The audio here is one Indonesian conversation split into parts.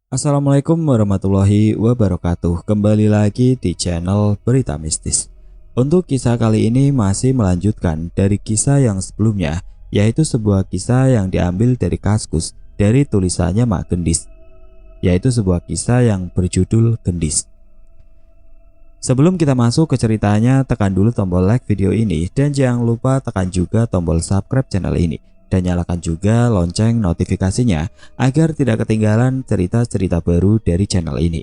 Assalamualaikum warahmatullahi wabarakatuh. Kembali lagi di channel Berita Mistis. Untuk kisah kali ini masih melanjutkan dari kisah yang sebelumnya, yaitu sebuah kisah yang diambil dari Kaskus dari tulisannya Mak Gendis, yaitu sebuah kisah yang berjudul Gendis. Sebelum kita masuk ke ceritanya, tekan dulu tombol like video ini dan jangan lupa tekan juga tombol subscribe channel ini. Dan nyalakan juga lonceng notifikasinya agar tidak ketinggalan cerita-cerita baru dari channel ini.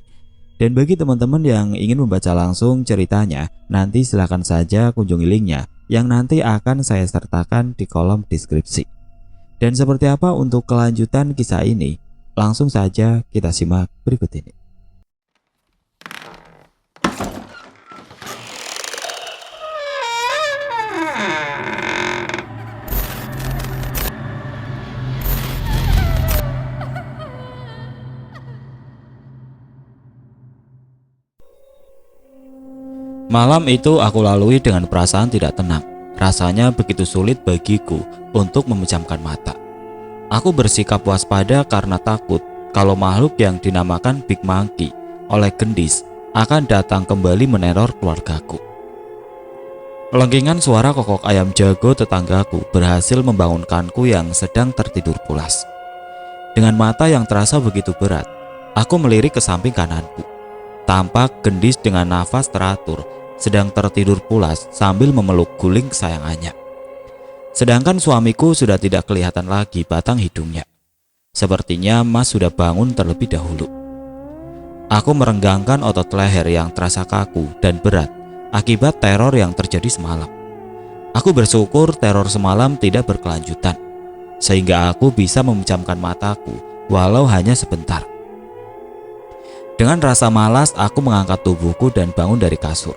Dan bagi teman-teman yang ingin membaca langsung ceritanya, nanti silahkan saja kunjungi linknya yang nanti akan saya sertakan di kolom deskripsi. Dan seperti apa untuk kelanjutan kisah ini? Langsung saja kita simak berikut ini. Malam itu aku lalui dengan perasaan tidak tenang. Rasanya begitu sulit bagiku untuk memejamkan mata. Aku bersikap waspada karena takut kalau makhluk yang dinamakan Big Monkey oleh Gendis akan datang kembali meneror keluargaku. Lengkingan suara kokok ayam jago tetanggaku berhasil membangunkanku yang sedang tertidur pulas. Dengan mata yang terasa begitu berat, aku melirik ke samping kananku. Tampak Gendis dengan nafas teratur sedang tertidur pulas sambil memeluk guling kesayangannya. Sedangkan suamiku sudah tidak kelihatan lagi batang hidungnya. Sepertinya Mas sudah bangun terlebih dahulu. Aku merenggangkan otot leher yang terasa kaku dan berat akibat teror yang terjadi semalam. Aku bersyukur teror semalam tidak berkelanjutan, sehingga aku bisa memejamkan mataku walau hanya sebentar. Dengan rasa malas, aku mengangkat tubuhku dan bangun dari kasur.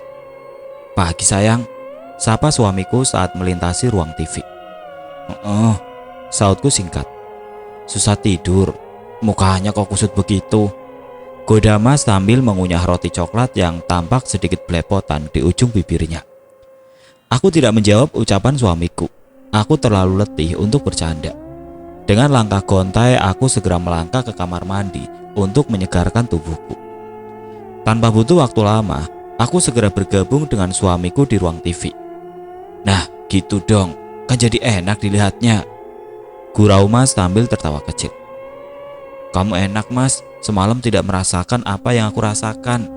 "Pagi sayang," sapa suamiku saat melintasi ruang TV. "Oh," sautku singkat. "Susah tidur, mukanya kok kusut begitu?" goda Mas sambil mengunyah roti coklat yang tampak sedikit belepotan di ujung bibirnya. Aku tidak menjawab ucapan suamiku. Aku terlalu letih untuk bercanda. Dengan langkah gontai, aku segera melangkah ke kamar mandi untuk menyegarkan tubuhku. Tanpa butuh waktu lama, aku segera bergabung dengan suamiku di ruang TV. "Nah, gitu dong, kan jadi enak dilihatnya," gurau Mas sambil tertawa kecil. "Kamu enak Mas, semalam tidak merasakan apa yang aku rasakan.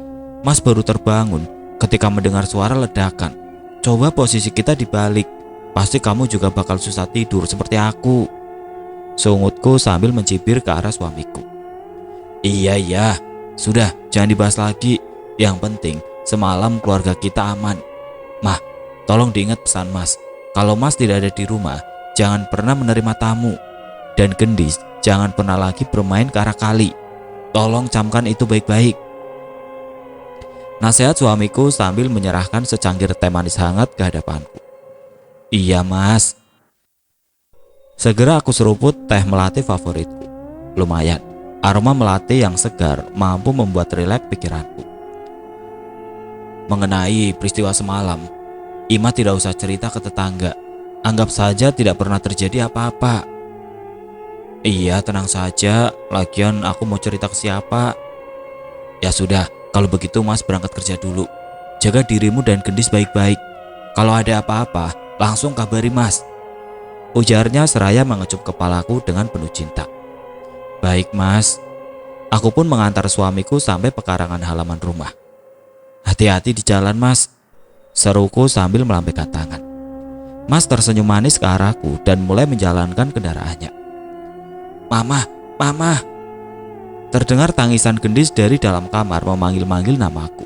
Mas baru terbangun ketika mendengar suara ledakan. Coba posisi kita dibalik, pasti kamu juga bakal susah tidur seperti aku," sungutku sambil mencibir ke arah suamiku. Iya, sudah jangan dibahas lagi. Yang penting semalam keluarga kita aman. Mah, tolong diingat pesan Mas. Kalau Mas tidak ada di rumah, jangan pernah menerima tamu. Dan Gendis, jangan pernah lagi bermain ke arah kali. Tolong camkan itu baik-baik," nasihat suamiku sambil menyerahkan secangkir teh manis hangat ke hadapanku. "Iya Mas." Segera aku seruput teh melati favoritku. Lumayan, aroma melati yang segar mampu membuat rileks pikiranku. "Mengenai peristiwa semalam, Ima tidak usah cerita ke tetangga. Anggap saja tidak pernah terjadi apa-apa." "Iya, tenang saja. Lagian aku mau cerita ke siapa?" "Ya sudah, kalau begitu Mas berangkat kerja dulu. Jaga dirimu dan Gendis baik-baik. Kalau ada apa-apa, langsung kabari Mas," ujarnya seraya mengecup kepalaku dengan penuh cinta. "Baik Mas." Aku pun mengantar suamiku sampai pekarangan halaman rumah. "Hati-hati di jalan Mas," seruku sambil melambaikan tangan. Mas tersenyum manis ke arahku dan mulai menjalankan kendaraannya. Mama. Terdengar tangisan Gendis dari dalam kamar memanggil-manggil namaku.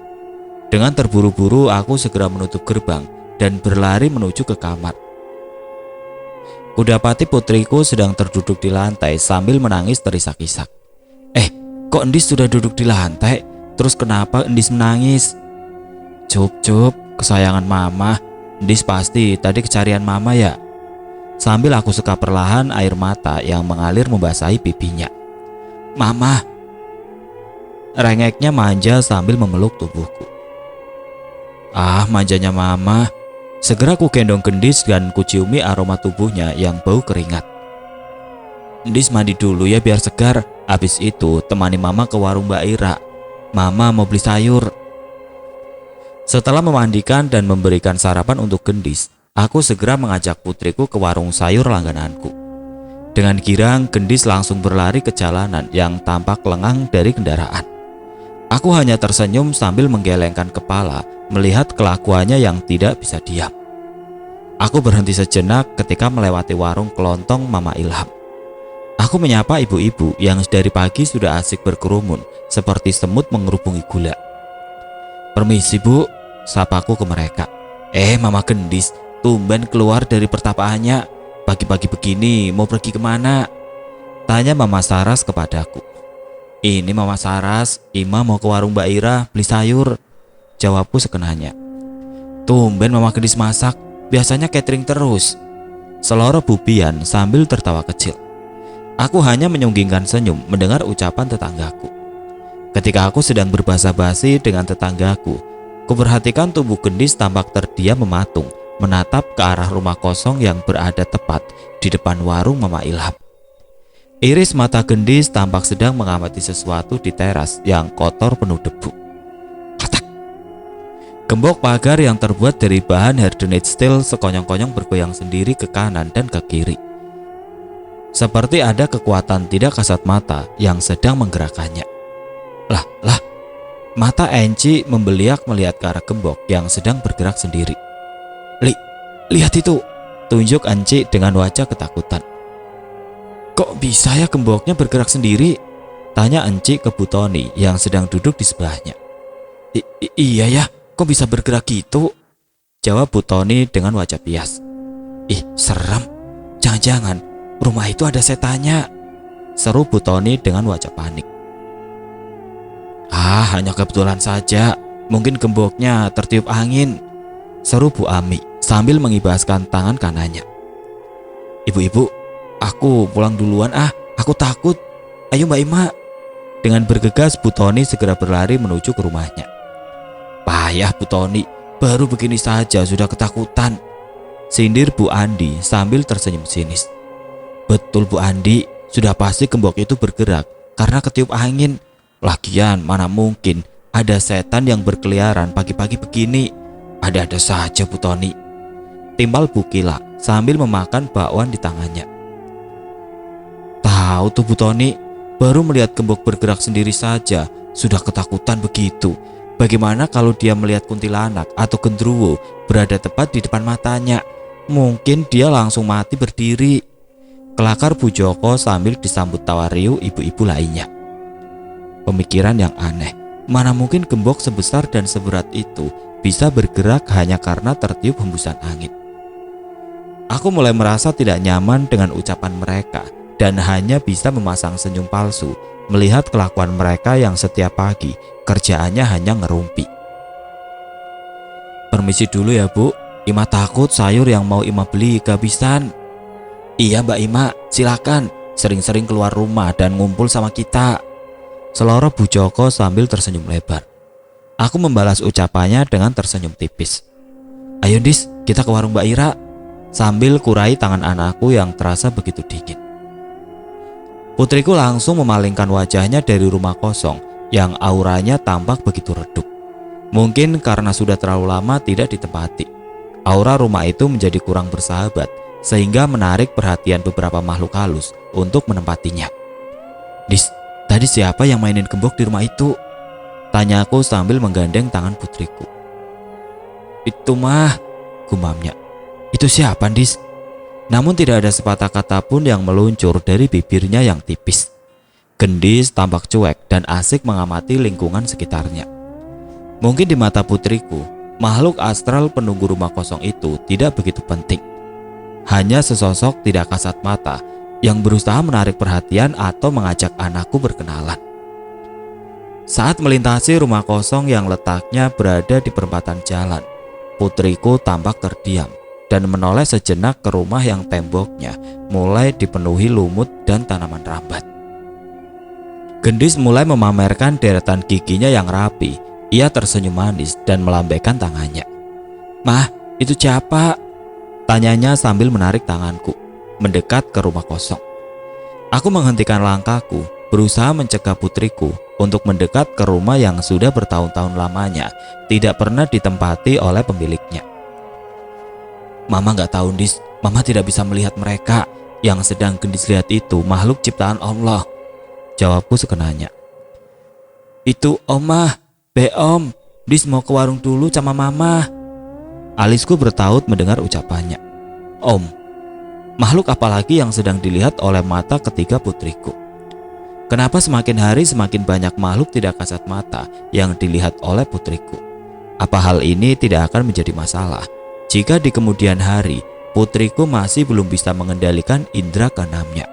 Dengan terburu-buru aku segera menutup gerbang dan berlari menuju ke kamar. Kudapati putriku sedang terduduk di lantai sambil menangis terisak-isak. Kok Endis sudah duduk di lantai? Terus kenapa Endis menangis?" Cup, kesayangan mama. Endis pasti tadi kecarian mama ya." Sambil aku sekap perlahan air mata yang mengalir membasahi pipinya. "Mama," rengeknya manja sambil memeluk tubuhku. "Ah, manjanya mama." Segera ku gendong Gendis dan kuciumi aroma tubuhnya yang bau keringat. "Endis mandi dulu ya biar segar. Habis itu temani mama ke warung Mbak Ira. Mama mau beli sayur. Setelah memandikan dan memberikan sarapan untuk Gendis, aku segera mengajak putriku ke warung sayur langgananku. Dengan girang, Gendis langsung berlari ke jalanan yang tampak lengang dari kendaraan. Aku hanya tersenyum sambil menggelengkan kepala melihat kelakuannya yang tidak bisa diam. Aku berhenti sejenak ketika melewati warung kelontong Mama Ilham. Aku menyapa ibu-ibu yang dari pagi sudah asik berkerumun seperti semut mengerubungi gula. "Permisi Bu," sapaku ke mereka. Mama Gendis, tumben keluar dari pertapaannya. Pagi-pagi begini mau pergi kemana?" tanya Mama Saras kepadaku. "Ini Mama Saras, Ima mau ke warung Mbak Ira beli sayur," jawabku sekenanya. "Tumben Mama Gendis masak, biasanya catering terus," seloroh Bubian sambil tertawa kecil. Aku hanya menyunggingkan senyum mendengar ucapan tetanggaku. Ketika aku sedang berbasa-basi dengan tetanggaku, kuperhatikan tubuh Gendis tampak terdiam mematung, menatap ke arah rumah kosong yang berada tepat di depan warung Mama Ilham. Iris mata Gendis tampak sedang mengamati sesuatu di teras yang kotor penuh debu. Klatak. Gembok pagar yang terbuat dari bahan hardened steel sekonyong-konyong bergoyang sendiri ke kanan dan ke kiri. Seperti ada kekuatan tidak kasat mata yang sedang menggerakkannya. Lah, mata Enci membeliak melihat ke arah gembok yang sedang bergerak sendiri. Lihat itu, tunjuk Enci dengan wajah ketakutan. "Kok bisa ya gemboknya bergerak sendiri?" tanya Enci ke Butoni yang sedang duduk di sebelahnya. Iya ya, kok bisa bergerak gitu?" jawab Butoni dengan wajah pias. "Ih, serem. Jangan-jangan rumah itu ada setannya," seru Butoni dengan wajah panik. Hanya kebetulan saja. Mungkin gemboknya tertiup angin," seru Bu Ami sambil mengibaskan tangan kanannya. "Ibu-ibu, aku pulang duluan aku takut. Ayo Mbak Ima." Dengan bergegas Butoni segera berlari menuju ke rumahnya. "Payah Butoni, baru begini saja sudah ketakutan," sindir Bu Andi sambil tersenyum sinis. "Betul Bu Andi, sudah pasti gembok itu bergerak karena ketiup angin. Lagian mana mungkin ada setan yang berkeliaran pagi-pagi begini. Ada-ada saja Bu Toni," timbal Bu Kila sambil memakan bakwan di tangannya. "Tahu tuh Bu Toni, baru melihat gembok bergerak sendiri saja sudah ketakutan begitu. Bagaimana kalau dia melihat kuntilanak atau gendruwo berada tepat di depan matanya? Mungkin dia langsung mati berdiri," kelakar Bu Joko sambil disambut tawa riuh ibu-ibu lainnya. Pemikiran yang aneh, mana mungkin gembok sebesar dan seberat itu bisa bergerak hanya karena tertiup hembusan angin. Aku mulai merasa tidak nyaman dengan ucapan mereka dan hanya bisa memasang senyum palsu melihat kelakuan mereka yang setiap pagi kerjaannya hanya ngerumpi. "Permisi dulu ya Bu, Ima takut sayur yang mau Ima beli kehabisan." "Iya Mbak Ima, silakan. Sering-sering keluar rumah dan ngumpul sama kita," seloroh Bu Joko sambil tersenyum lebar. Aku membalas ucapannya dengan tersenyum tipis. "Ayo Dis, kita ke warung Mbak Ira," sambil kurai tangan anakku yang terasa begitu dingin. Putriku langsung memalingkan wajahnya dari rumah kosong yang auranya tampak begitu redup. Mungkin karena sudah terlalu lama tidak ditempati, aura rumah itu menjadi kurang bersahabat sehingga menarik perhatian beberapa makhluk halus untuk menempatinya. "Dis, tadi siapa yang mainin gembok di rumah itu?" tanyaku sambil menggandeng tangan putriku. "Itu mah," gumamnya. "Itu siapa Dis?" Namun tidak ada sepatah kata pun yang meluncur dari bibirnya yang tipis. Gendis tampak cuek dan asik mengamati lingkungan sekitarnya. Mungkin di mata putriku, makhluk astral penunggu rumah kosong itu tidak begitu penting. Hanya sesosok tidak kasat mata yang berusaha menarik perhatian atau mengajak anakku berkenalan. Saat melintasi rumah kosong yang letaknya berada di perempatan jalan, putriku tampak terdiam dan menoleh sejenak ke rumah yang temboknya mulai dipenuhi lumut dan tanaman rambat. Gendis mulai memamerkan deretan giginya yang rapi. Ia tersenyum manis dan melambaikan tangannya. "Mah, itu siapa?" tanyanya sambil menarik tanganku mendekat ke rumah kosong. Aku menghentikan langkahku berusaha mencegah putriku untuk mendekat ke rumah yang sudah bertahun-tahun lamanya tidak pernah ditempati oleh pemiliknya. Mama nggak tahu, Dis. Mama tidak bisa melihat mereka. Yang sedang Gendis lihat itu makhluk ciptaan Allah, jawabku sekenanya. Itu Omah, Om, Dis mau ke warung dulu sama Mama. Alisku bertaut mendengar ucapannya. Om, makhluk apalagi yang sedang dilihat oleh mata ketiga putriku? Kenapa semakin hari semakin banyak makhluk tidak kasat mata yang dilihat oleh putriku? Apa hal ini tidak akan menjadi masalah jika di kemudian hari putriku masih belum bisa mengendalikan indera keenamnya?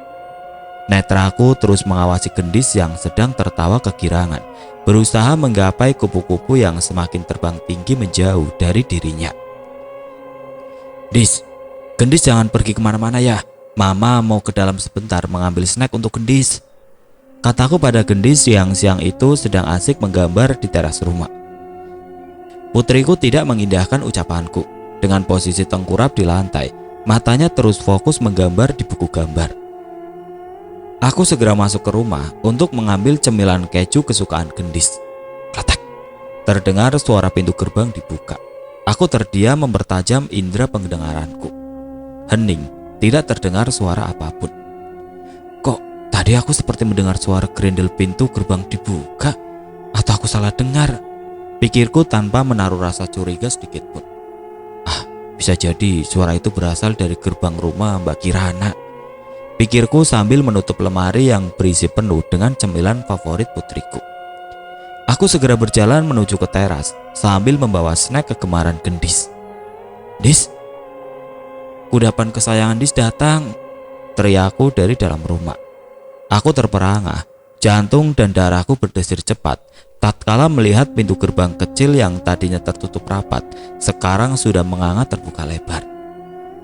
Netraku terus mengawasi Gendis yang sedang tertawa kegirangan, berusaha menggapai kupu-kupu yang semakin terbang tinggi menjauh dari dirinya. Dis, Gendis jangan pergi kemana-mana ya. Mama mau ke dalam sebentar mengambil snack untuk Gendis, kataku pada Gendis yang siang itu sedang asik menggambar di teras rumah. Putriku tidak mengindahkan ucapanku. Dengan posisi tengkurap di lantai, matanya terus fokus menggambar di buku gambar. Aku segera masuk ke rumah untuk mengambil cemilan keju kesukaan Gendis. Klatek. Terdengar suara pintu gerbang dibuka. Aku terdiam mempertajam indera pendengaranku. Hening, tidak terdengar suara apapun. Kok tadi aku seperti mendengar suara gerendel pintu gerbang dibuka? Atau aku salah dengar? Pikirku tanpa menaruh rasa curiga sedikit pun. Bisa jadi suara itu berasal dari gerbang rumah Mbak Kirana, pikirku sambil menutup lemari yang berisi penuh dengan cemilan favorit putriku. Aku segera berjalan menuju ke teras sambil membawa snack kegemaran Gendis. Dis, kudapan kesayangan Dis datang, teriakku dari dalam rumah. Aku terperangah, jantung dan darahku berdesir cepat tatkala melihat pintu gerbang kecil yang tadinya tertutup rapat sekarang sudah menganga terbuka lebar.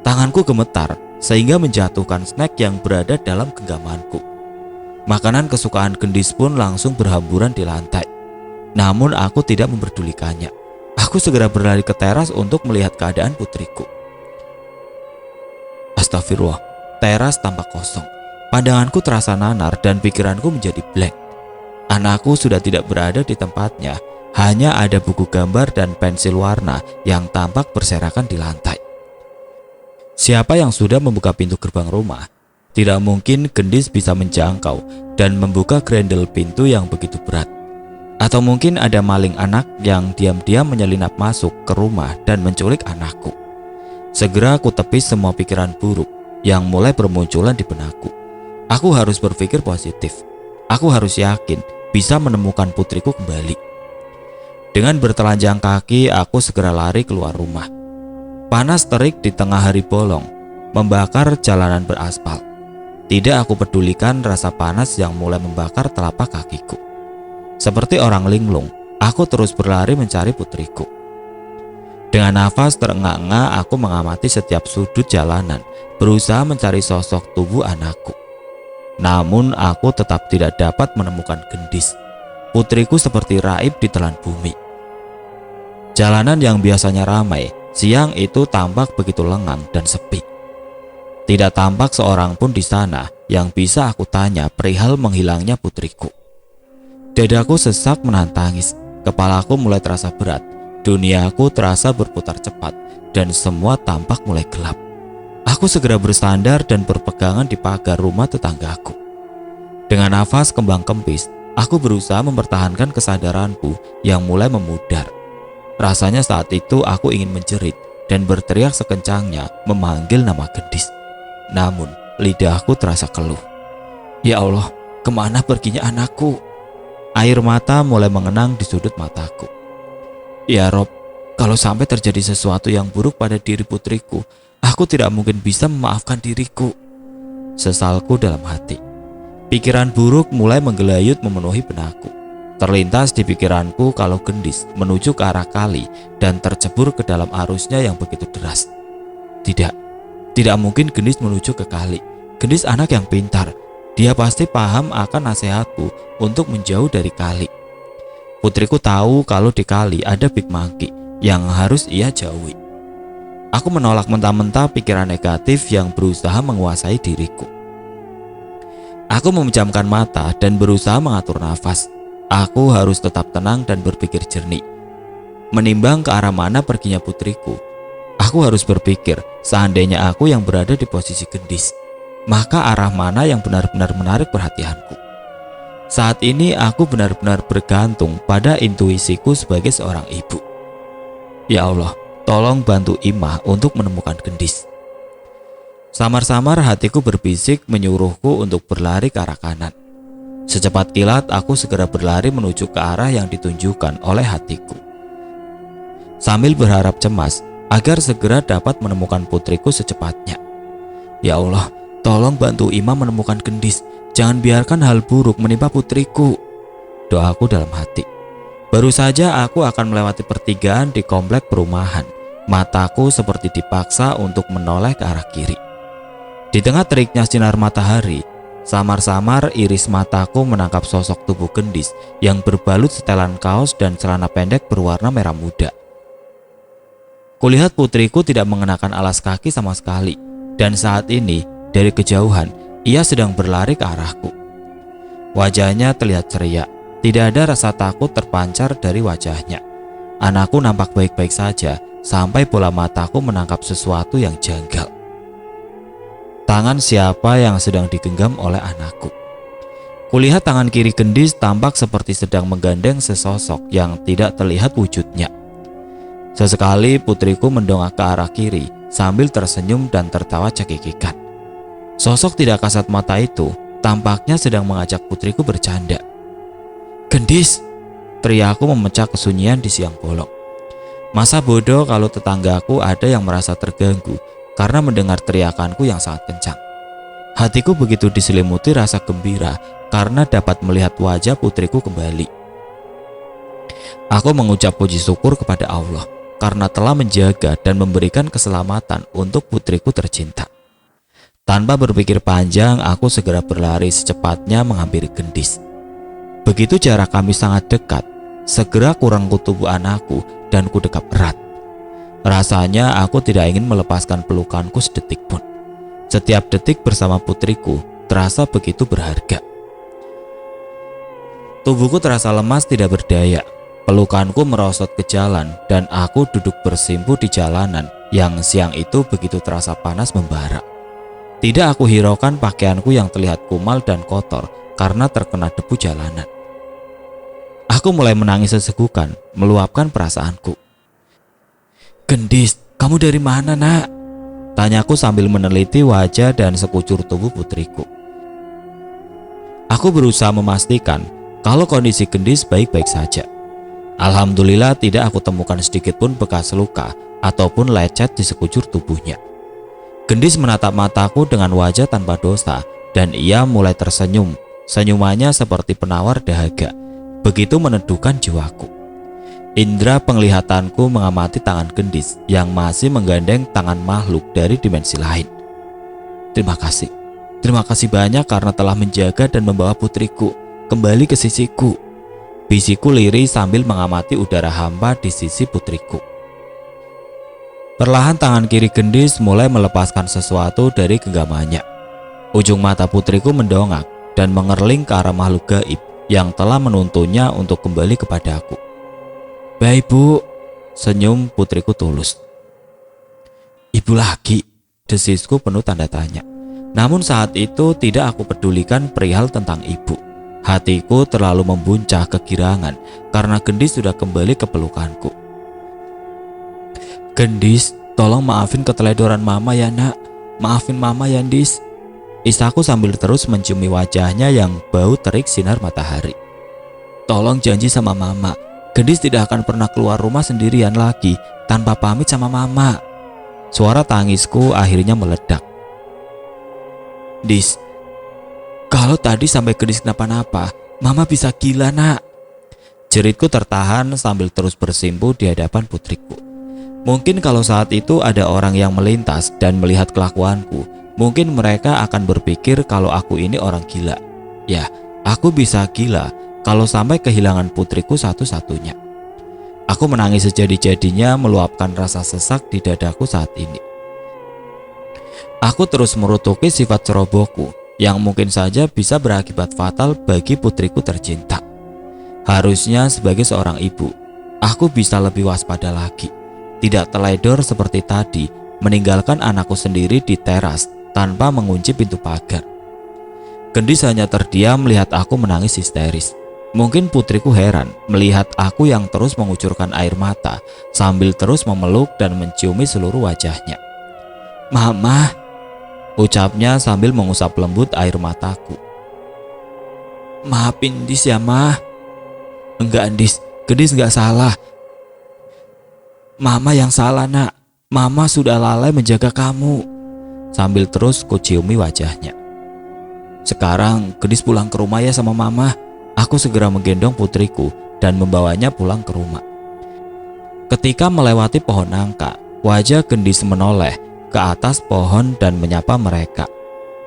Tanganku gemetar sehingga menjatuhkan snack yang berada dalam genggamanku. Makanan kesukaan Gendis pun langsung berhamburan di lantai. Namun aku tidak memperdulikannya. Aku segera berlari ke teras untuk melihat keadaan putriku. Astagfirullah, teras tampak kosong. Pandanganku terasa nanar dan pikiranku menjadi blank. Anakku sudah tidak berada di tempatnya, hanya ada buku gambar dan pensil warna yang tampak berserakan di lantai. Siapa yang sudah membuka pintu gerbang rumah? Tidak mungkin Gendis bisa menjangkau dan membuka grendel pintu yang begitu berat. Atau mungkin ada maling anak yang diam-diam menyelinap masuk ke rumah dan menculik anakku. Segera aku tepis semua pikiran buruk yang mulai bermunculan di benakku. Aku harus berpikir positif. Aku harus yakin bisa menemukan putriku kembali. Dengan bertelanjang kaki, aku segera lari keluar rumah. Panas terik di tengah hari bolong membakar jalanan beraspal. Tidak aku pedulikan rasa panas yang mulai membakar telapak kakiku. Seperti orang linglung, aku terus berlari mencari putriku. Dengan nafas terengah-engah, aku mengamati setiap sudut jalanan, berusaha mencari sosok tubuh anakku. Namun aku tetap tidak dapat menemukan Gendis. Putriku seperti raib ditelan bumi. Jalanan yang biasanya ramai, siang itu tampak begitu lengang dan sepi. Tidak tampak seorang pun di sana yang bisa aku tanya perihal menghilangnya putriku. Dadaku sesak menahan tangis, kepalaku mulai terasa berat, duniaku terasa berputar cepat, dan semua tampak mulai gelap. Aku segera bersandar dan berpegangan di pagar rumah tetanggaku. Dengan nafas kembang kempis, aku berusaha mempertahankan kesadaranku yang mulai memudar. Rasanya saat itu aku ingin menjerit dan berteriak sekencangnya memanggil nama Gendis. Namun lidahku terasa keluh. Ya Allah, kemana perginya anakku? Air mata mulai mengenang di sudut mataku. Ya Rob, kalau sampai terjadi sesuatu yang buruk pada diri putriku, aku tidak mungkin bisa memaafkan diriku, sesalku dalam hati. Pikiran buruk mulai menggelayut memenuhi benakku. Terlintas di pikiranku kalau Gendis menuju ke arah kali dan tercebur ke dalam arusnya yang begitu deras. Tidak mungkin Gendis menuju ke kali. Gendis anak yang pintar. Dia pasti paham akan nasihatku untuk menjauh dari kali. Putriku tahu kalau di kali ada Big Monkey yang harus ia jauhi. Aku menolak mentah-mentah pikiran negatif yang berusaha menguasai diriku. Aku memejamkan mata dan berusaha mengatur nafas. Aku harus tetap tenang dan berpikir jernih. Menimbang ke arah mana perginya putriku, aku harus berpikir, seandainya aku yang berada di posisi Gendis, maka arah mana yang benar-benar menarik perhatianku. Saat ini aku benar-benar bergantung pada intuisiku sebagai seorang ibu. Ya Allah, tolong bantu Imah untuk menemukan Gendis. Samar-samar hatiku berbisik menyuruhku untuk berlari ke arah kanan. Secepat kilat aku segera berlari menuju ke arah yang ditunjukkan oleh hatiku, sambil berharap cemas agar segera dapat menemukan putriku secepatnya. Ya Allah, tolong bantu Imah menemukan Gendis. Jangan biarkan hal buruk menimpa putriku, doaku dalam hati. Baru saja aku akan melewati pertigaan di komplek perumahan. Mataku seperti dipaksa untuk menoleh ke arah kiri. Di tengah teriknya sinar matahari, samar-samar iris mataku menangkap sosok tubuh Gendis yang berbalut setelan kaos dan celana pendek berwarna merah muda. Kulihat putriku tidak mengenakan alas kaki sama sekali, dan saat ini dari kejauhan ia sedang berlari ke arahku. Wajahnya terlihat ceria, tidak ada rasa takut terpancar dari wajahnya. Anakku nampak baik-baik saja sampai bola mataku menangkap sesuatu yang janggal. Tangan siapa yang sedang digenggam oleh anakku? Kulihat tangan kiri Gendis tampak seperti sedang menggandeng sesosok yang tidak terlihat wujudnya. Sesekali putriku mendongak ke arah kiri sambil tersenyum dan tertawa cekikikan. Sosok tidak kasat mata itu tampaknya sedang mengajak putriku bercanda. "Gendis!" teriakku memecah kesunyian di siang bolong. Masa bodoh kalau tetanggaku ada yang merasa terganggu karena mendengar teriakanku yang sangat kencang. Hatiku begitu diselimuti rasa gembira karena dapat melihat wajah putriku kembali. Aku mengucap puji syukur kepada Allah karena telah menjaga dan memberikan keselamatan untuk putriku tercinta. Tanpa berpikir panjang, aku segera berlari secepatnya menghampiri Gendis. Begitu jarak kami sangat dekat, segera kurangku tubuh anakku dan ku dekap erat. Rasanya aku tidak ingin melepaskan pelukanku sedetik pun. Setiap detik bersama putriku terasa begitu berharga. Tubuhku terasa lemas tidak berdaya. Pelukanku merosot ke jalan dan aku duduk bersimpuh di jalanan yang siang itu begitu terasa panas membara. Tidak aku hiraukan pakaianku yang terlihat kumal dan kotor karena terkena debu jalanan. Aku mulai menangis sesegukan, meluapkan perasaanku. "Gendis, kamu dari mana, Nak?" tanyaku sambil meneliti wajah dan sekucur tubuh putriku. Aku berusaha memastikan kalau kondisi Gendis baik-baik saja. Alhamdulillah tidak aku temukan sedikit pun bekas luka ataupun lecet di sekucur tubuhnya. Gendis menatap mataku dengan wajah tanpa dosa dan ia mulai tersenyum. Senyumannya seperti penawar dahaga, begitu meneduhkan jiwaku. Indra penglihatanku mengamati tangan Gendis yang masih menggandeng tangan makhluk dari dimensi lain. Terima kasih banyak karena telah menjaga dan membawa putriku kembali ke sisiku," bisiku lirih sambil mengamati udara hampa di sisi putriku. Perlahan tangan kiri Gendis mulai melepaskan sesuatu dari genggamannya. Ujung mata putriku mendongak dan mengerling ke arah makhluk gaib yang telah menuntunnya untuk kembali kepadaku. "Baik, Bu," senyum putriku tulus. "Ibu lagi?" desisku penuh tanda tanya. Namun saat itu tidak aku pedulikan perihal tentang ibu. Hatiku terlalu membuncah kegirangan karena Gendis sudah kembali ke pelukanku. "Gendis, tolong maafin keteledoran Mama ya, Nak. Maafin Mama ya, Dis," isaku sambil terus menciumi wajahnya yang bau terik sinar matahari. "Tolong janji sama Mama, Gendis tidak akan pernah keluar rumah sendirian lagi tanpa pamit sama Mama." Suara tangisku akhirnya meledak. "Dis, kalau tadi sampai Gendis kenapa-napa, Mama bisa gila, Nak." Jeritku tertahan sambil terus bersimpuh di hadapan putriku. Mungkin kalau saat itu ada orang yang melintas dan melihat kelakuanku, mungkin mereka akan berpikir kalau aku ini orang gila. Ya, aku bisa gila kalau sampai kehilangan putriku satu-satunya. Aku menangis sejadi-jadinya meluapkan rasa sesak di dadaku saat ini. Aku terus merutuki sifat cerobohku yang mungkin saja bisa berakibat fatal bagi putriku tercinta. Harusnya sebagai seorang ibu, aku bisa lebih waspada lagi, tidak teledor seperti tadi meninggalkan anakku sendiri di teras tanpa mengunci pintu pagar. Gendis hanya terdiam melihat aku menangis histeris. Mungkin putriku heran melihat aku yang terus mengucurkan air mata sambil terus memeluk dan menciumi seluruh wajahnya. "Mama," ucapnya sambil mengusap lembut air mataku. "Maafin Dis ya, Ma." "Enggak, Dis. Gendis enggak salah. Mama yang salah, Nak. Mama sudah lalai menjaga kamu." Sambil terus kuciumi wajahnya. "Sekarang Gendis pulang ke rumah ya sama Mama." Aku segera menggendong putriku dan membawanya pulang ke rumah. Ketika melewati pohon nangka, wajah Gendis menoleh ke atas pohon dan menyapa mereka.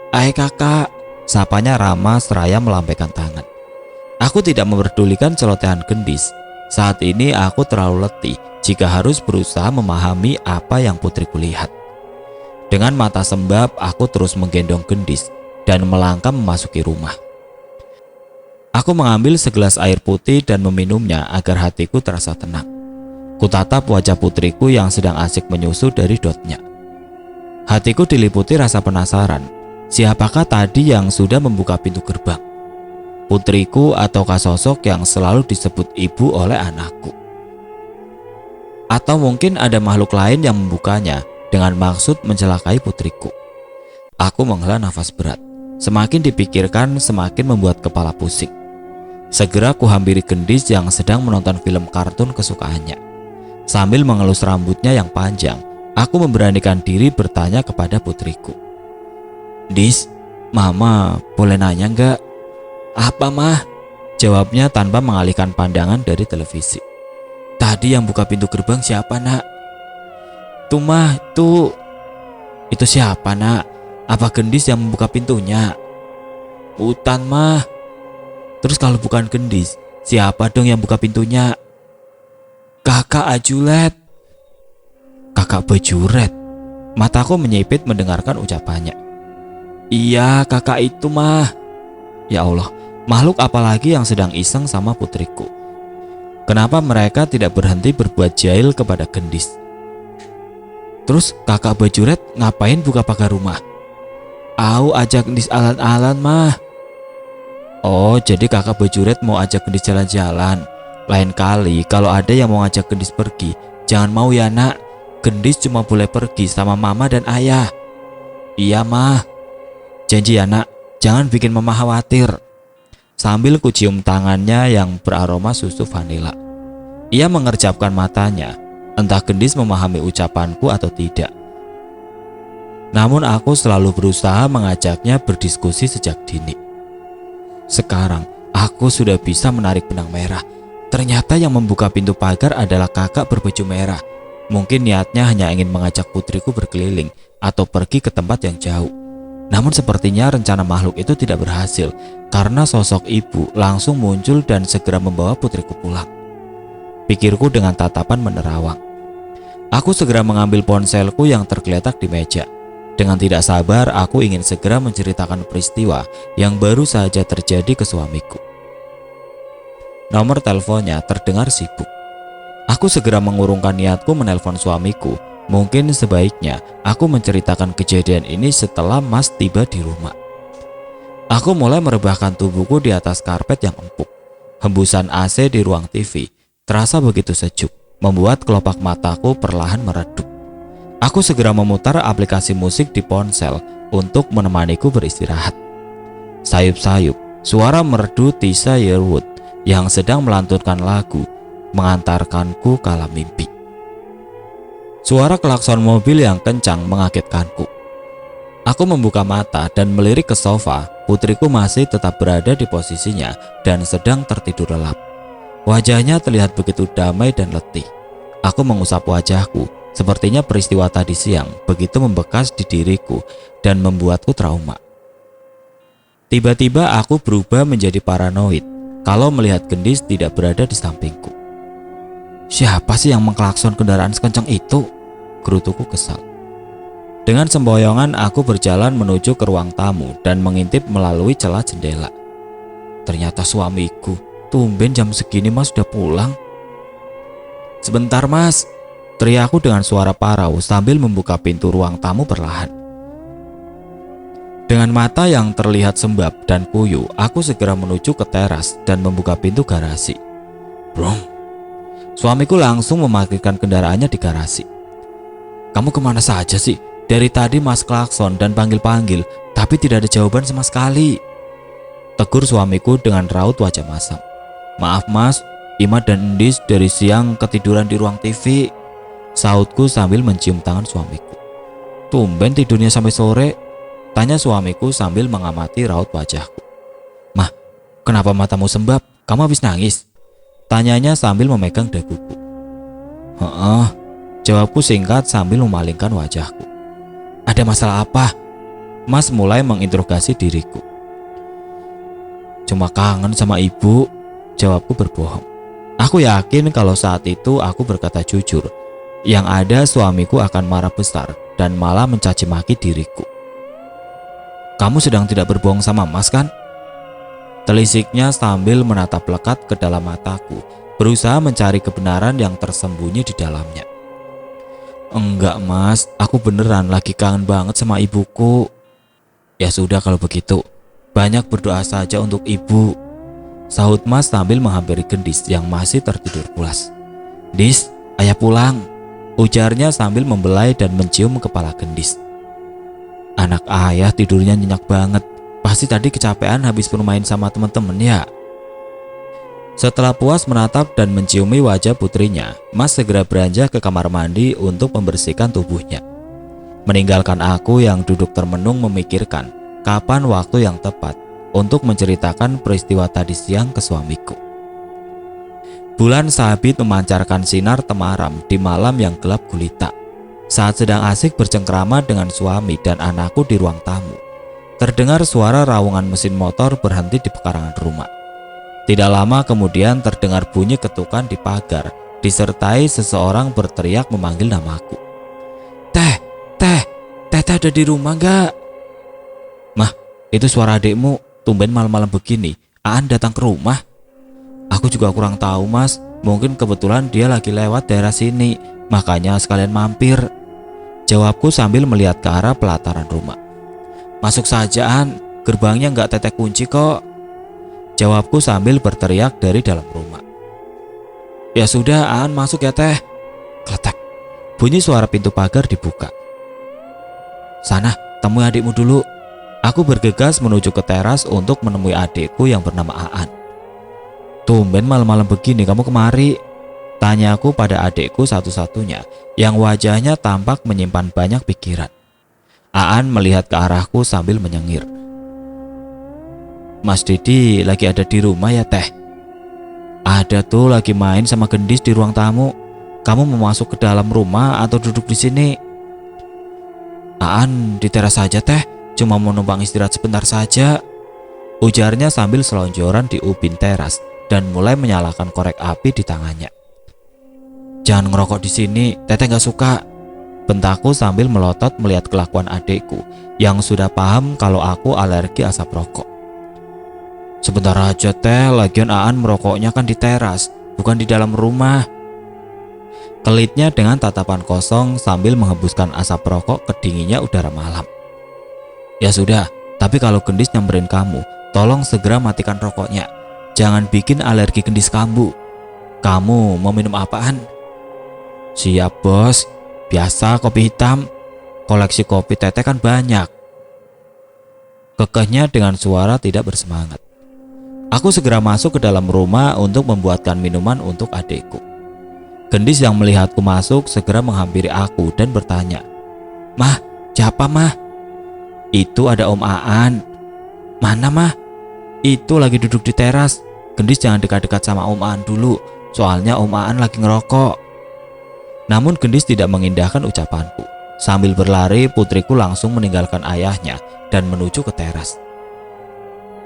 "Hai kakak," sapanya ramah seraya melambaikan tangan. Aku tidak memperdulikan celotehan Gendis. Saat ini aku terlalu letih jika harus berusaha memahami apa yang putriku lihat. Dengan mata sembab, aku terus menggendong Gendis dan melangkah memasuki rumah. Aku mengambil segelas air putih dan meminumnya agar hatiku terasa tenang. Kutatap wajah putriku yang sedang asik menyusu dari dotnya. Hatiku diliputi rasa penasaran. Siapakah tadi yang sudah membuka pintu gerbang? Putriku ataukah sosok yang selalu disebut ibu oleh anakku? Atau mungkin ada makhluk lain yang membukanya dengan maksud mencelakai putriku? Aku menghela nafas berat. Semakin dipikirkan, semakin membuat kepala pusing. Segera kuhampiri Gendis yang sedang menonton film kartun kesukaannya. Sambil mengelus rambutnya yang panjang, aku memberanikan diri bertanya kepada putriku. "Dis, Mama boleh nanya enggak?" "Apa, Mah?" jawabnya tanpa mengalihkan pandangan dari televisi. "Tadi yang buka pintu gerbang siapa, Nak?" "Tuh, Mah, tuh." "Itu siapa, Nak? Apa Gendis yang membuka pintunya?" "Bukan, Mah." "Terus kalau bukan Gendis, siapa dong yang buka pintunya?" "Kakak Ajulet." "Kakak Bajuret?" Mataku menyipit mendengarkan ucapannya. "Iya, kakak itu, Mah." Ya Allah, makhluk apalagi yang sedang iseng sama putriku? Kenapa mereka tidak berhenti berbuat jahil kepada Gendis? "Terus kakak Bajuret ngapain buka pagar rumah?" "Aku ajak Gendis alan-alan, Mah." "Oh, jadi kakak Bajuret mau ajak Gendis jalan-jalan. Lain kali kalau ada yang mau ajak Gendis pergi, jangan mau ya, Nak. Gendis cuma boleh pergi sama Mama dan Ayah." "Iya, Mah." "Janji ya, Nak, jangan bikin Mama khawatir." Sambil kucium tangannya yang beraroma susu vanila. Ia mengerjapkan matanya, entah Gendis memahami ucapanku atau tidak. Namun aku selalu berusaha mengajaknya berdiskusi sejak dini. Sekarang aku sudah bisa menarik benang merah. Ternyata yang membuka pintu pagar adalah kakak berbaju merah. Mungkin niatnya hanya ingin mengajak putriku berkeliling atau pergi ke tempat yang jauh. Namun sepertinya rencana makhluk itu tidak berhasil karena sosok ibu langsung muncul dan segera membawa putriku pulang. Pikirku dengan tatapan menerawang. Aku segera mengambil ponselku yang tergeletak di meja. Dengan tidak sabar, aku ingin segera menceritakan peristiwa yang baru saja terjadi ke suamiku. Nomor teleponnya terdengar sibuk. Aku segera mengurungkan niatku menelpon suamiku. Mungkin sebaiknya aku menceritakan kejadian ini setelah Mas tiba di rumah. Aku mulai merebahkan tubuhku di atas karpet yang empuk. Hembusan AC di ruang TV terasa begitu sejuk, membuat kelopak mataku perlahan meredup. Aku segera memutar aplikasi musik di ponsel untuk menemaniku beristirahat. Sayup-sayup, suara merdu Tisha Yearwood yang sedang melantunkan lagu mengantarkanku ke alam mimpi. Suara klakson mobil yang kencang mengagetkanku. Aku membuka mata dan melirik ke sofa. Putriku masih tetap berada di posisinya dan sedang tertidur lelap. Wajahnya terlihat begitu damai dan letih. Aku mengusap wajahku. Sepertinya peristiwa tadi siang begitu membekas di diriku dan membuatku trauma. Tiba-tiba aku berubah menjadi paranoid kalau melihat Gendis tidak berada di sampingku. "Siapa sih yang mengklakson kendaraan sekencang itu?" gerutuku kesal. Dengan semboyongan aku berjalan menuju ke ruang tamu dan mengintip melalui celah jendela. Ternyata suamiku. Tumben jam segini mas udah pulang. Sebentar mas, teriakku dengan suara parau sambil membuka pintu ruang tamu perlahan. Dengan mata yang terlihat sembab dan puyuh, aku segera menuju ke teras dan membuka pintu garasi. Brum. Suamiku langsung memarkirkan kendaraannya di garasi. Kamu kemana saja sih? Dari tadi mas klakson dan panggil-panggil, tapi tidak ada jawaban sama sekali. Tegur suamiku dengan raut wajah masam. Maaf mas, Imad dan Endis dari siang ketiduran di ruang TV. Sautku sambil mencium tangan suamiku. Tumben tidurnya sampai sore? Tanya suamiku sambil mengamati raut wajahku. Mah, kenapa matamu sembab? Kamu habis nangis? Tanyanya sambil memegang daguku. Heeh, jawabku singkat sambil memalingkan wajahku. Ada masalah apa? Mas mulai menginterogasi diriku. Cuma kangen sama ibu, jawabku berbohong. Aku yakin kalau saat itu aku berkata jujur. Yang ada suamiku akan marah besar dan malah mencaci maki diriku. Kamu sedang tidak berbohong sama mas kan? Telisiknya sambil menatap lekat ke dalam mataku, berusaha mencari kebenaran yang tersembunyi di dalamnya. Enggak mas, aku beneran lagi kangen banget sama ibuku. Ya sudah kalau begitu, banyak berdoa saja untuk ibu, sahut mas sambil menghampiri Gendis yang masih tertidur pulas. Dis, ayah pulang, ujarnya sambil membelai dan mencium kepala Gendis. Anak ayah tidurnya nyenyak banget, pasti tadi kecapean habis bermain sama teman-teman ya. Setelah puas menatap dan menciumi wajah putrinya, mas segera beranjak ke kamar mandi untuk membersihkan tubuhnya. Meninggalkan aku yang duduk termenung memikirkan kapan waktu yang tepat untuk menceritakan peristiwa tadi siang ke suamiku. Bulan sabit memancarkan sinar temaram di malam yang gelap gulita. Saat sedang asik bercengkrama dengan suami dan anakku di ruang tamu, terdengar suara raungan mesin motor berhenti di pekarangan rumah. Tidak lama kemudian terdengar bunyi ketukan di pagar, disertai seseorang berteriak memanggil namaku. Teh ada di rumah gak? Mah, itu suara adikmu, tumben malam-malam begini, Aan datang ke rumah. Aku juga kurang tahu mas, mungkin kebetulan dia lagi lewat daerah sini, makanya sekalian mampir. Jawabku sambil melihat ke arah pelataran rumah. Masuk saja Aan, gerbangnya gak Teteh kunci kok. Jawabku sambil berteriak dari dalam rumah. Ya sudah Aan masuk ya teh. Kletek, bunyi suara pintu pagar dibuka. Sana, temui adikmu dulu. Aku bergegas menuju ke teras untuk menemui adikku yang bernama Aan. Tumben malam-malam begini kamu kemari? Tanyaku pada adikku satu-satunya yang wajahnya tampak menyimpan banyak pikiran. Aan melihat ke arahku sambil menyengir. Mas Didi lagi ada di rumah ya teh? Ada tuh, lagi main sama Gendis di ruang tamu. Kamu mau masuk ke dalam rumah atau duduk di sini? Aan di teras saja teh, cuma mau numpang istirahat sebentar saja, ujarnya sambil selonjoran di ubin teras dan mulai menyalakan korek api di tangannya. Jangan ngerokok di sini, teteh gak suka, bentakku sambil melotot melihat kelakuan adikku yang sudah paham kalau aku alergi asap rokok. Sebentar aja teh, lagian Aan merokoknya kan di teras, bukan di dalam rumah. Kelitnya dengan tatapan kosong sambil menghembuskan asap rokok ke dinginnya udara malam. Ya sudah, tapi kalau Gendis nyamperin kamu, tolong segera matikan rokoknya. Jangan bikin alergi Gendis kamu. Kamu mau minum apaan? Siap bos, biasa kopi hitam. Koleksi kopi teteh kan banyak. Kekehnya dengan suara tidak bersemangat. Aku segera masuk ke dalam rumah untuk membuatkan minuman untuk adikku. Gendis yang melihatku masuk segera menghampiri aku dan bertanya, Mah, siapa mah? Itu ada Om Aan. Mana mah? Itu lagi duduk di teras. Gendis jangan dekat-dekat sama Om Aan dulu, soalnya Om Aan lagi ngerokok. Namun Gendis tidak mengindahkan ucapanku. Sambil berlari, putriku langsung meninggalkan ayahnya dan menuju ke teras.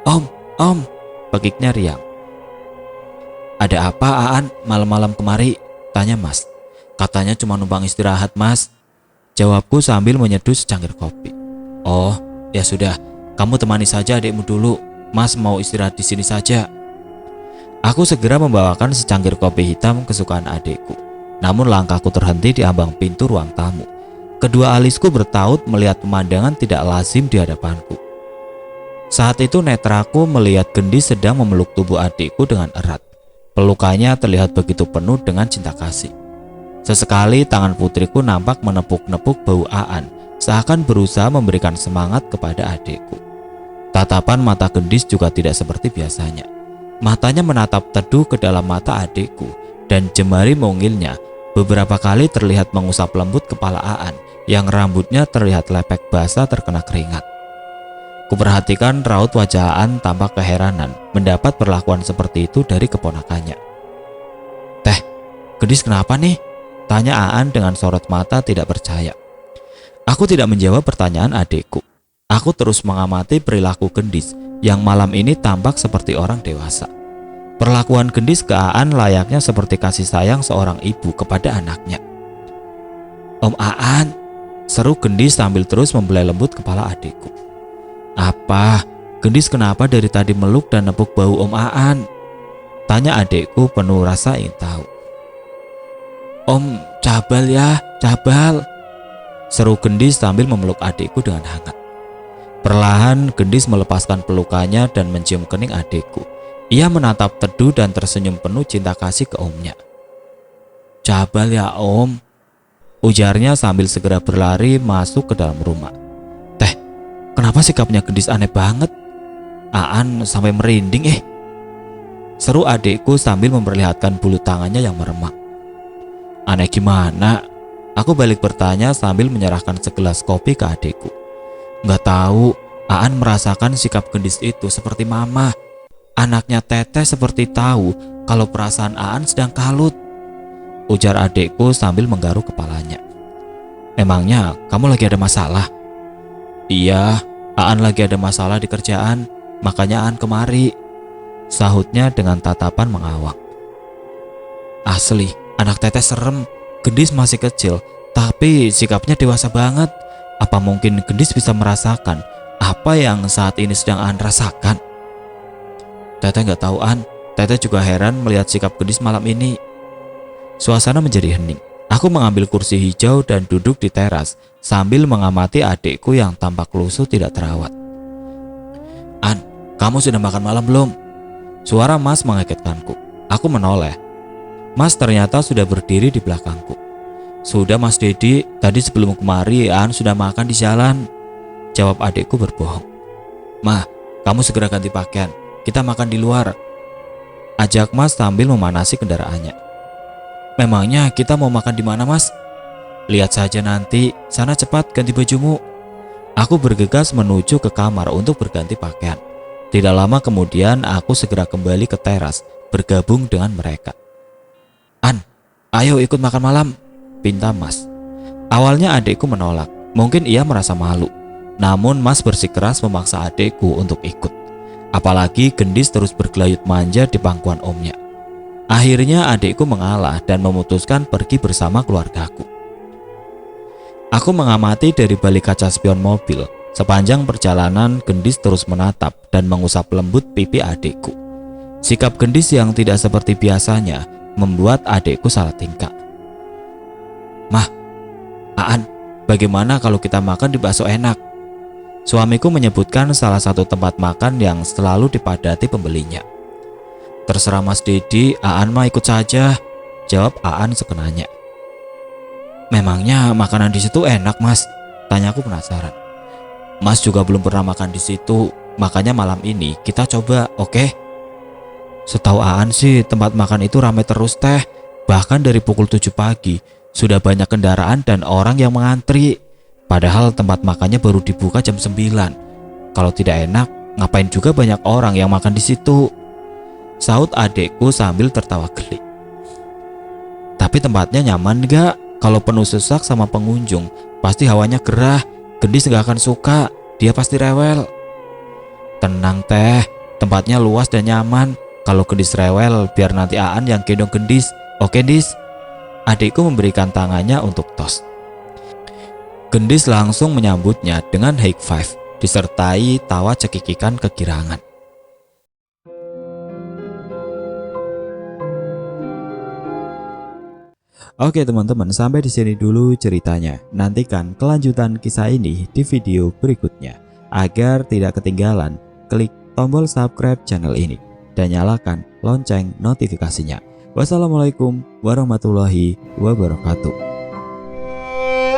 Om, pekiknya riang. Ada apa Aan malam-malam kemari? Tanya mas. Katanya cuma numpang istirahat mas. Jawabku sambil menyeduh secangkir kopi. Oh, ya sudah, kamu temani saja adikmu dulu. Mas mau istirahat di sini saja. Aku segera membawakan secangkir kopi hitam kesukaan adikku. Namun langkahku terhenti di ambang pintu ruang tamu. Kedua alisku bertaut melihat pemandangan tidak lazim di hadapanku. Saat itu netraku melihat Gendis sedang memeluk tubuh adikku dengan erat. Pelukannya terlihat begitu penuh dengan cinta kasih. Sesekali tangan putriku nampak menepuk-nepuk bau Aan, seakan berusaha memberikan semangat kepada adikku. Tatapan mata Gendis juga tidak seperti biasanya. Matanya menatap teduh ke dalam mata adikku, dan jemari mungilnya beberapa kali terlihat mengusap lembut kepala Aan yang rambutnya terlihat lepek basah terkena keringat. Kuperhatikan raut wajah Aan tampak keheranan mendapat perlakuan seperti itu dari keponakannya. Teh, Gendis kenapa nih? Tanya Aan dengan sorot mata tidak percaya. Aku tidak menjawab pertanyaan adikku. Aku terus mengamati perilaku Gendis yang malam ini tampak seperti orang dewasa. Perlakuan Gendis ke Aan layaknya seperti kasih sayang seorang ibu kepada anaknya. Om Aan, seru Gendis sambil terus membelai lembut kepala adikku. Apa? Gendis kenapa dari tadi meluk dan nepuk bau Om Aan? Tanya adikku penuh rasa ingin tahu. Om, cabal ya, cabal. Seru Gendis sambil memeluk adikku dengan hangat. Perlahan Gendis melepaskan pelukannya dan mencium kening adikku. Ia menatap teduh dan tersenyum penuh cinta kasih ke omnya. Cabal ya om, ujarnya sambil segera berlari masuk ke dalam rumah. Teh, kenapa sikapnya Gendis aneh banget? Aan sampai merinding seru adikku sambil memperlihatkan bulu tangannya yang meremang. Aneh gimana? Aku balik bertanya sambil menyerahkan segelas kopi ke adikku. Nggak tahu, Aan merasakan sikap Gendis itu seperti mama. Anaknya Teteh seperti tahu kalau perasaan Aan sedang kalut, ujar adikku sambil menggaruk kepalanya. Emangnya kamu lagi ada masalah? Iya, Aan lagi ada masalah di kerjaan, makanya Aan kemari, sahutnya dengan tatapan mengawang. Asli, anak Teteh serem. Gendis masih kecil, tapi sikapnya dewasa banget. Apa mungkin Gendis bisa merasakan apa yang saat ini sedang Aan rasakan? Teteh nggak tahu Aan. Teteh juga heran melihat sikap Gendis malam ini. Suasana menjadi hening. Aku mengambil kursi hijau dan duduk di teras sambil mengamati adikku yang tampak lusuh tidak terawat. An, kamu sudah makan malam belum? Suara Mas mengagetkanku. Aku menoleh. Mas ternyata sudah berdiri di belakangku. Sudah Mas Dedi, tadi sebelum kemari Aan sudah makan di jalan, jawab adikku berbohong. Mah, kamu segera ganti pakaian, kita makan di luar, ajak Mas sambil memanasi kendaraannya. Memangnya kita mau makan di mana Mas? Lihat saja nanti, sana cepat ganti bajumu. Aku bergegas menuju ke kamar untuk berganti pakaian. Tidak lama kemudian aku segera kembali ke teras bergabung dengan mereka. An, ayo ikut makan malam, pinta Mas. Awalnya adikku menolak, mungkin ia merasa malu. Namun Mas bersikeras memaksa adikku untuk ikut. Apalagi Gendis terus bergelayut manja di pangkuan omnya. Akhirnya adikku mengalah dan memutuskan pergi bersama keluargaku. Aku mengamati dari balik kaca spion mobil. Sepanjang perjalanan Gendis terus menatap dan mengusap lembut pipi adikku. Sikap Gendis yang tidak seperti biasanya membuat adikku salah tingkah. Mah, Aan, bagaimana kalau kita makan di bakso enak? Suamiku menyebutkan salah satu tempat makan yang selalu dipadati pembelinya. Terserah Mas Dedi, Aan mah ikut saja, jawab Aan sekenanya. Memangnya makanan di situ enak Mas? Tanyaku penasaran. Mas juga belum pernah makan di situ, makanya malam ini kita coba, oke? Setahu Aan sih tempat makan itu ramai terus teh. Bahkan dari pukul 7 pagi sudah banyak kendaraan dan orang yang mengantri. Padahal tempat makannya baru dibuka jam 9. Kalau tidak enak, ngapain juga banyak orang yang makan di situ? Sahut adekku sambil tertawa geli. Tapi tempatnya nyaman gak? Kalau penuh sesak sama pengunjung, pasti hawanya gerah. Gendis gak akan suka, dia pasti rewel. Tenang teh, tempatnya luas dan nyaman. Kalau Gendis rewel, biar nanti Aan yang gendong Gendis. Oke Dis? Adikku memberikan tangannya untuk tos. Gendis langsung menyambutnya dengan high five, disertai tawa cekikikan kegirangan. Oke teman-teman, sampai di sini dulu ceritanya. Nantikan kelanjutan kisah ini di video berikutnya. Agar tidak ketinggalan, klik tombol subscribe channel ini dan nyalakan lonceng notifikasinya. Wassalamualaikum warahmatullahi wabarakatuh.